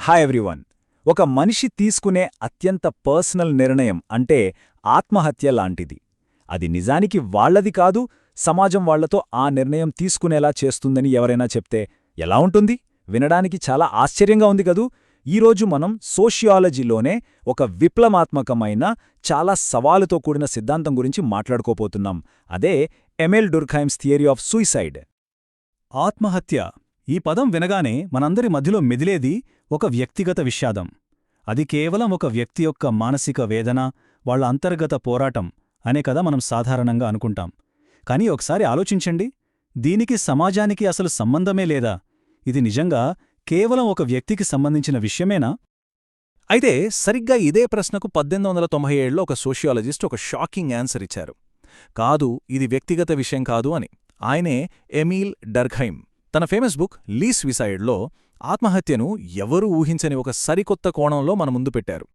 Hi everyone. ఒక మనిషి తీసుకునే అత్యంత పర్సనల్ నిర్ణయం అంటే ఆత్మహత్య లాంటిది. అది నిజానికి వాళ్లది కాదు, సమాజం వాళ్లతో ఆ నిర్ణయం తీసుకునేలా చేస్తుందని ఎవరైనా చెప్తే ఎలా ఉంటుంది? వినడానికి చాలా ఆశ్చర్యంగా ఉంది కదూ. ఈరోజు మనం సోషియాలజీలోనే ఒక విప్లవాత్మకమైన, చాలా సవాలుతో కూడిన సిద్ధాంతం గురించి మాట్లాడుకోపోతున్నాం. అదే ఎమిల్ డుర్ఖైమ్స్ థియరీ ఆఫ్ సూసైడ్. ఆత్మహత్య ఈ పదం వినగానే మనందరి మధ్యలో మెదిలేది ఒక వ్యక్తిగత విషాదం. అది కేవలం ఒక వ్యక్తి యొక్క మానసిక వేదన, వాళ్ల అంతర్గత పోరాటం అనే కదా మనం సాధారణంగా అనుకుంటాం. కానీ ఒకసారి ఆలోచించండి, దీనికి సమాజానికి అసలు సంబంధమే లేదా? ఇది నిజంగా కేవలం ఒక వ్యక్తికి సంబంధించిన విషయమేనా? అయితే సరిగ్గా ఇదే ప్రశ్నకు 1897లో ఒక సోషియాలజిస్ట్ ఒక షాకింగ్ ఆన్సర్ ఇచ్చారు. కాదు, ఇది వ్యక్తిగత విషయం కాదు అని. ఆయనే ఎమీల్ డర్ఖైమ్. తన ఫేమస్ బుక్ లీ స్విసైడ్లో ఆత్మహత్యను ఎవరూ ఊహించని ఒక సరికొత్త కోణంలో మన ముందు పెట్టారు.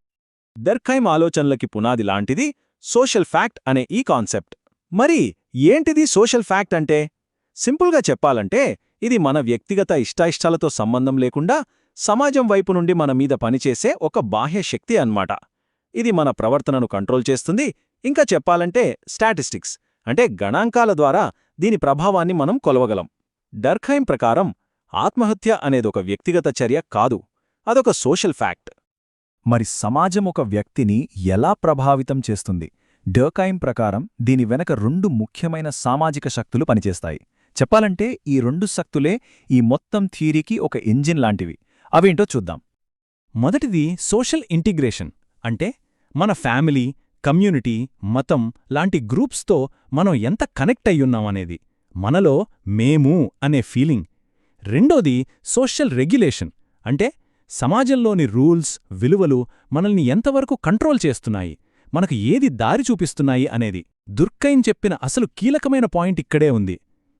డర్ఖైమ్ ఆలోచనలకి పునాది లాంటిది సోషల్ ఫ్యాక్ట్ అనే ఈ కాన్సెప్ట్. మరి ఏంటిది సోషల్ ఫ్యాక్ట్ అంటే? సింపుల్గా చెప్పాలంటే ఇది మన వ్యక్తిగత ఇష్టాయిష్టాలతో సంబంధం లేకుండా సమాజం వైపు నుండి మన మీద పనిచేసే ఒక బాహ్య శక్తి అన్నమాట. ఇది మన ప్రవర్తనను కంట్రోల్ చేస్తుంది. ఇంకా చెప్పాలంటే స్టాటిస్టిక్స్ అంటే గణాంకాల ద్వారా దీని ప్రభావాన్ని మనం కొలవగలం. డర్ఖైమ్ ప్రకారం ఆత్మహత్య అనేదొక వ్యక్తిగత చర్య కాదు, అదొక సోషల్ ఫ్యాక్ట్. మరి సమాజం ఒక వ్యక్తిని ఎలా ప్రభావితం చేస్తుంది? డర్ఖైమ్ ప్రకారం దీని వెనక రెండు ముఖ్యమైన సామాజిక శక్తులు పనిచేస్తాయి. చెప్పాలంటే ఈ రెండు శక్తులే ఈ మొత్తం థియరీకి ఒక ఇంజిన్ లాంటివి. అవేంటో చూద్దాం. మొదటిది సోషల్ ఇంటిగ్రేషన్. అంటే మన ఫ్యామిలీ, కమ్యూనిటీ, మతం లాంటి గ్రూప్స్తో మనం ఎంత కనెక్ట్ అయ్యున్నామనేది, మనలో మేము అనే ఫీలింగ్. రెండోది సోషల్ రెగ్యులేషన్. అంటే సమాజంలోని రూల్స్, విలువలు మనల్ని ఎంతవరకు కంట్రోల్ చేస్తున్నాయి, మనకు ఏది దారి చూపిస్తున్నాయి అనేది. దుర్ఖైమ్ చెప్పిన అసలు కీలకమైన పాయింట్ ఇక్కడే ఉంది.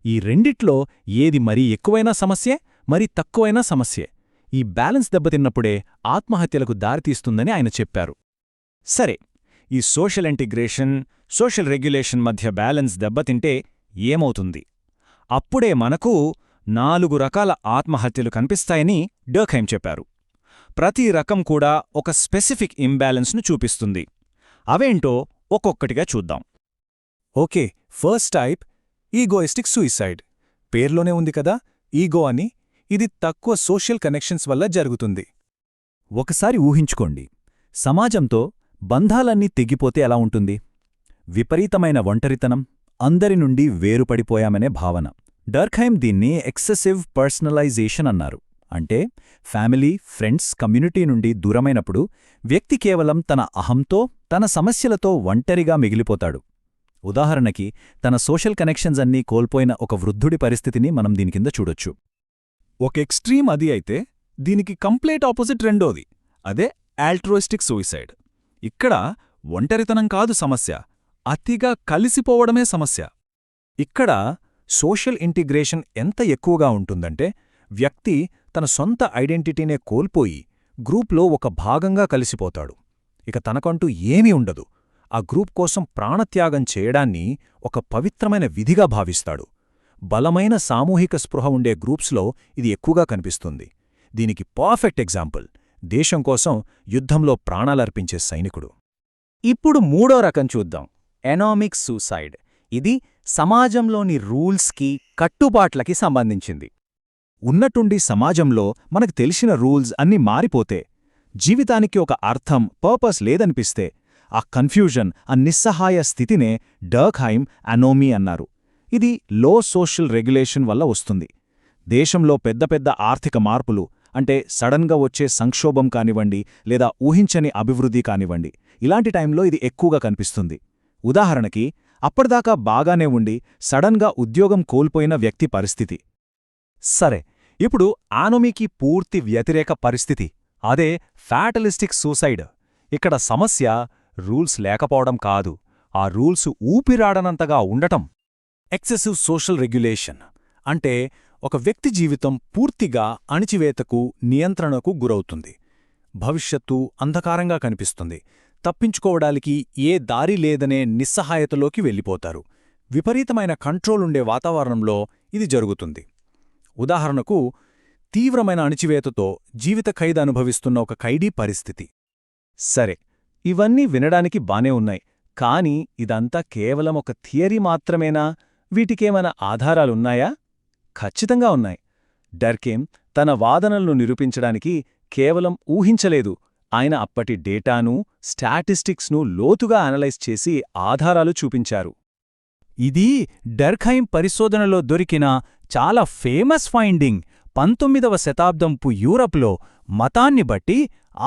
ఈ రెండిట్లో ఏది మరీ ఎక్కువైనా సమస్యే, మరీ తక్కువైనా సమస్యే. ఈ బ్యాలెన్స్ దెబ్బతిన్నప్పుడే ఆత్మహత్యలకు దారితీస్తుందని ఆయన చెప్పారు. సరే, ఈ సోషల్ ఇంటిగ్రేషన్, సోషల్ రెగ్యులేషన్ మధ్య బ్యాలెన్స్ దెబ్బతింటే ఏమవుతుంది? అప్పుడే మనకు 4 రకాల ఆత్మహత్యలు కనిపిస్తాయని డర్ఖైమ్ చెప్పారు. ప్రతి రకం కూడా ఒక స్పెసిఫిక్ ఇంబ్యాలెన్స్ను చూపిస్తుంది. అవేంటో ఒక్కొక్కటిగా చూద్దాం. Okay, first type egoistic suicide. పేర్లోనే ఉంది కదా, ఈగో అని. ఇది తక్కువ సోషల్ కనెక్షన్స్ వల్ల జరుగుతుంది. ఒకసారి ఊహించుకోండి, సమాజంతో బంధాలన్నీ తెగిపోతే ఎలా ఉంటుంది? విపరీతమైన ఒంటరితనం, అందరి నుండి వేరుపడిపోయామనే భావన. డర్ఖైమ్ దీన్ని ఎక్సెసివ్ పర్సనలైజేషన్ అన్నారు. అంటే ఫ్యామిలీ, ఫ్రెండ్స్, కమ్యూనిటీ నుండి దూరమైనప్పుడు వ్యక్తి కేవలం తన అహంతో, తన సమస్యలతో ఒంటరిగా మిగిలిపోతాడు. ఉదాహరణకి తన సోషల్ కనెక్షన్స్ అన్నీ కోల్పోయిన ఒక వృద్ధుడి పరిస్థితిని మనం దీని కింద చూడొచ్చు. ఒక ఎక్స్ట్రీమ్ అది అయితే, దీనికి కంప్లీట్ ఆపోజిట్ రెండోది, అదే ఆల్ట్రూయిస్టిక్ సూయిసైడ్. ఇక్కడ ఒంటరితనం కాదు సమస్య, అతిగా కలిసిపోవడమే సమస్య. ఇక్కడ సోషల్ ఇంటిగ్రేషన్ ఎంత ఎక్కువగా ఉంటుందంటే వ్యక్తి తన సొంత ఐడెంటిటీనే కోల్పోయి గ్రూప్లో ఒక భాగంగా కలిసిపోతాడు. ఇక తనకంటూ ఏమీ ఉండదు. ఆ గ్రూప్ కోసం ప్రాణత్యాగం చేయడాన్ని ఒక పవిత్రమైన విధిగా భావిస్తాడు. బలమైన సామూహిక స్పృహ ఉండే గ్రూప్స్లో ఇది ఎక్కువగా కనిపిస్తుంది. దీనికి పర్ఫెక్ట్ ఎగ్జాంపుల్ దేశం కోసం యుద్ధంలో ప్రాణాలర్పించే సైనికుడు. ఇప్పుడు మూడో రకం చూద్దాం, ఎనామిక్ సూసైడ్. ఇది సమాజంలోని రూల్స్కి, కట్టుబాట్లకి సంబంధించింది. ఉన్నట్టుండి సమాజంలో మనకు తెలిసిన రూల్స్ అన్నీ మారిపోతే, జీవితానికి ఒక అర్థం, పర్పస్ లేదనిపిస్తే, ఆ కన్ఫ్యూజన్, ఆ నిస్సహాయ స్థితినే డర్ఖైమ్ అనోమీ అన్నారు. ఇది లో సోషల్ రెగ్యులేషన్ వల్ల వస్తుంది. దేశంలో పెద్ద పెద్ద ఆర్థిక మార్పులు, అంటే సడన్గా వచ్చే సంక్షోభం కానివ్వండి, లేదా ఊహించని అభివృద్ధి కానివ్వండి, ఇలాంటి టైంలో ఇది ఎక్కువగా కనిపిస్తుంది. ఉదాహరణకి అప్పటిదాకా బాగానే ఉండి సడన్గా ఉద్యోగం కోల్పోయిన వ్యక్తి పరిస్థితి. సరే, ఇప్పుడు ఆనోమీకి పూర్తి వ్యతిరేక పరిస్థితి, అదే ఫ్యాటలిస్టిక్ సూసైడ్. ఇక్కడ సమస్య రూల్స్ లేకపోవడం కాదు, ఆ రూల్స్ ఊపిరాడనంతగా ఉండటం. ఎక్సెసివ్ సోషల్ రెగ్యులేషన్ అంటే ఒక వ్యక్తి జీవితం పూర్తిగా అణిచివేతకు, నియంత్రణకు గురవుతుంది. భవిష్యత్తు అంధకారంగా కనిపిస్తుంది. తప్పించుకోవడానికి ఏ దారి లేదనే నిస్సహాయతలోకి వెళ్ళిపోతారు. విపరీతమైన కంట్రోలుండే వాతావరణంలో ఇది జరుగుతుంది. ఉదాహరణకు తీవ్రమైన అణిచివేతతో జీవిత ఖైదు అనుభవిస్తున్న ఒక ఖైదీ పరిస్థితి. సరే, ఇవన్నీ వినడానికి బానే ఉన్నాయి. కానీ ఇదంతా కేవలం ఒక థియరీ మాత్రమేనా? వీటికేమైనా ఆధారాలున్నాయా? ఖచ్చితంగా ఉన్నాయి. డర్కేమ్ తన వాదనలను నిరూపించడానికి కేవలం ఊహించలేదు. ఆయన అప్పటి డేటాను, స్టాటిస్టిక్స్ను లోతుగా అనలైజ్ చేసి ఆధారాలు చూపించారు. ఇది డర్ఖైమ్ పరిశోధనలో దొరికిన చాలా ఫేమస్ ఫైండింగ్. 19వ శతాబ్దంపు యూరప్లో మతాన్ని బట్టి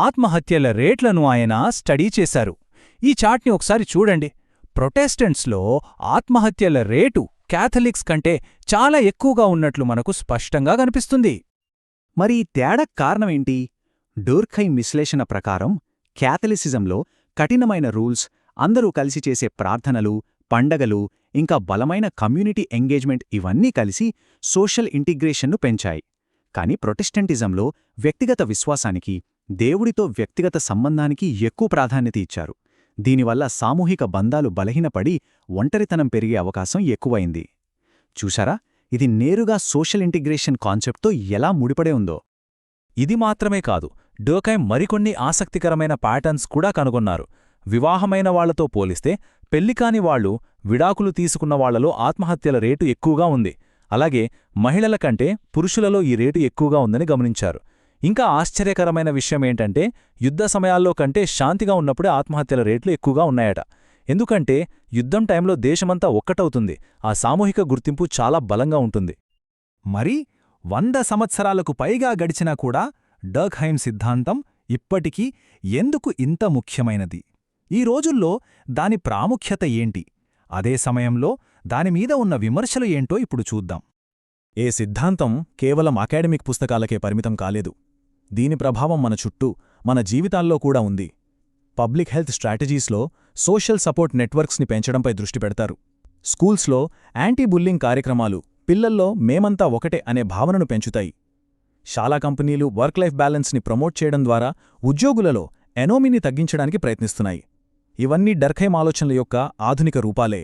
ఆత్మహత్యల రేట్లను ఆయన స్టడీ చేశారు. ఈ చార్ట్ని ఒకసారి చూడండి. ప్రొటెస్టెంట్స్లో ఆత్మహత్యల రేటు క్యాథలిక్స్ కంటే చాలా ఎక్కువగా ఉన్నట్లు మనకు స్పష్టంగా కనిపిస్తుంది. మరి ఈ తేడాకు కారణమేంటి? డోర్ఖైమ్ విశ్లేషణ ప్రకారం క్యాథలిసిజంలో కఠినమైన రూల్స్, అందరూ కలిసి చేసే ప్రార్థనలు, పండగలు, ఇంకా బలమైన కమ్యూనిటీ ఎంగేజ్మెంట్ ఇవన్నీ కలిసి సోషల్ ఇంటిగ్రేషన్ను పెంచాయి. కాని ప్రొటెస్టెంటిజంలో వ్యక్తిగత విశ్వాసానికి, దేవుడితో వ్యక్తిగత సంబంధానికి ఎక్కువ ప్రాధాన్యత ఇచ్చారు. దీనివల్ల సామూహిక బంధాలు బలహీనపడి ఒంటరితనం పెరిగే అవకాశం ఎక్కువైంది. చూశారా, ఇది నేరుగా సోషల్ ఇంటిగ్రేషన్ కాన్సెప్ట్తో ఎలా ముడిపడే ఉందో. ఇది మాత్రమే కాదు, డర్ఖైమ్ మరికొన్ని ఆసక్తికరమైన ప్యాటర్న్స్ కూడా కనుగొన్నారు. వివాహమైన వాళ్లతో పోలిస్తే పెళ్లికాని వాళ్లు, విడాకులు తీసుకున్న వాళ్లలో ఆత్మహత్యల రేటు ఎక్కువగా ఉంది. అలాగే మహిళల కంటే పురుషులలో ఈ రేటు ఎక్కువగా ఉందని గమనించారు. ఇంకా ఆశ్చర్యకరమైన విషయమేంటంటే, యుద్ధ సమయాల్లో కంటే శాంతిగా ఉన్నప్పుడే ఆత్మహత్యల రేట్లు ఎక్కువగా ఉన్నాయట. ఎందుకంటే యుద్ధం టైంలో దేశమంతా ఒక్కటవుతుంది. ఆ సామూహిక గుర్తింపు చాలా బలంగా ఉంటుంది. మరి 100 సంవత్సరాలకు పైగా గడిచినా కూడా డర్ఖైమ్ సిద్ధాంతం ఇప్పటికీ ఎందుకు ఇంత ముఖ్యమైనది? ఈ రోజుల్లో దాని ప్రాముఖ్యత ఏంటి? అదే సమయంలో దానిమీద ఉన్న విమర్శలు ఏంటో ఇప్పుడు చూద్దాం. ఏ సిద్ధాంతం కేవలం అకాడమిక్ పుస్తకాలకే పరిమితం కాలేదు. దీని ప్రభావం మన చుట్టూ, మన జీవితాల్లో కూడా ఉంది. పబ్లిక్ హెల్త్ స్ట్రాటజీస్లో సోషల్ సపోర్ట్ నెట్వర్క్స్ని పెంచడంపై దృష్టి పెడతారు. స్కూల్స్లో యాంటీ బుల్లింగ్ కార్యక్రమాలు పిల్లల్లో మేమంతా ఒకటే అనే భావనను పెంచుతాయి. చాలా కంపెనీలు వర్క్ లైఫ్ బ్యాలెన్స్ని ప్రమోట్ చేయడం ద్వారా ఉద్యోగులలో ఎనోమీని తగ్గించడానికి ప్రయత్నిస్తున్నాయి. ఇవన్నీ డర్ఖైమ్ ఆలోచనల యొక్క ఆధునిక రూపాలే.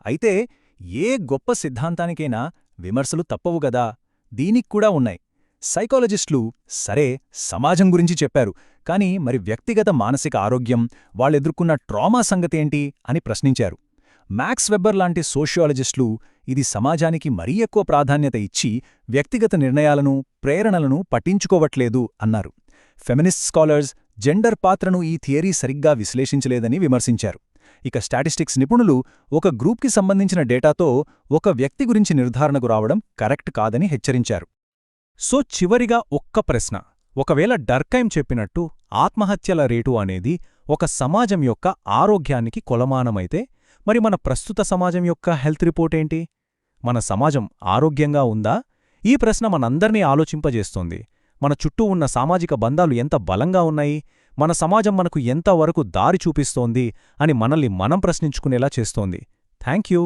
అయితే ఏ గొప్ప సిద్ధాంతానికైనా విమర్శలు తప్పవుగదా? దీనిక్కూడా ఉన్నాయి. సైకాలజిస్టులు సరే సమాజం గురించి చెప్పారు, కానీ మరి వ్యక్తిగత మానసిక ఆరోగ్యం, వాళ్ళెదుర్కొన్న ట్రామా సంగతేంటి అని ప్రశ్నించారు. మ్యాక్స్ వెబ్బర్ లాంటి సోషియాలజిస్టులు ఇది సమాజానికి మరీ ఎక్కువ ప్రాధాన్యత ఇచ్చి వ్యక్తిగత నిర్ణయాలను, ప్రేరణలను పట్టించుకోవట్లేదు అన్నారు. ఫెమినిస్ట్ స్కాలర్స్ జెండర్ పాత్రను ఈ థియరీ సరిగ్గా విశ్లేషించలేదని విమర్శించారు. ఇక స్టాటిస్టిక్స్ నిపుణులు ఒక గ్రూప్కి సంబంధించిన డేటాతో ఒక వ్యక్తి గురించి నిర్ధారణకు రావడం కరెక్ట్ కాదని హెచ్చరించారు. సో చివరిగా ఒక్క ప్రశ్న. ఒకవేళ డర్ఖైమ్ చెప్పినట్టు ఆత్మహత్యల రేటు అనేది ఒక సమాజం యొక్క ఆరోగ్యానికి కొలమానమైతే, మరి మన ప్రస్తుత సమాజం యొక్క హెల్త్ రిపోర్టేంటి? మన సమాజం ఆరోగ్యంగా ఉందా? ఈ ప్రశ్న మనందర్నీ ఆలోచింపజేస్తోంది. మన చుట్టూ ఉన్న సామాజిక బంధాలు ఎంత బలంగా ఉన్నాయి, మన సమాజం మనకు ఎంతవరకు దారి చూపిస్తోంది అని మనల్ని మనం ప్రశ్నించుకునేలా చేస్తోంది. థాంక్యూ.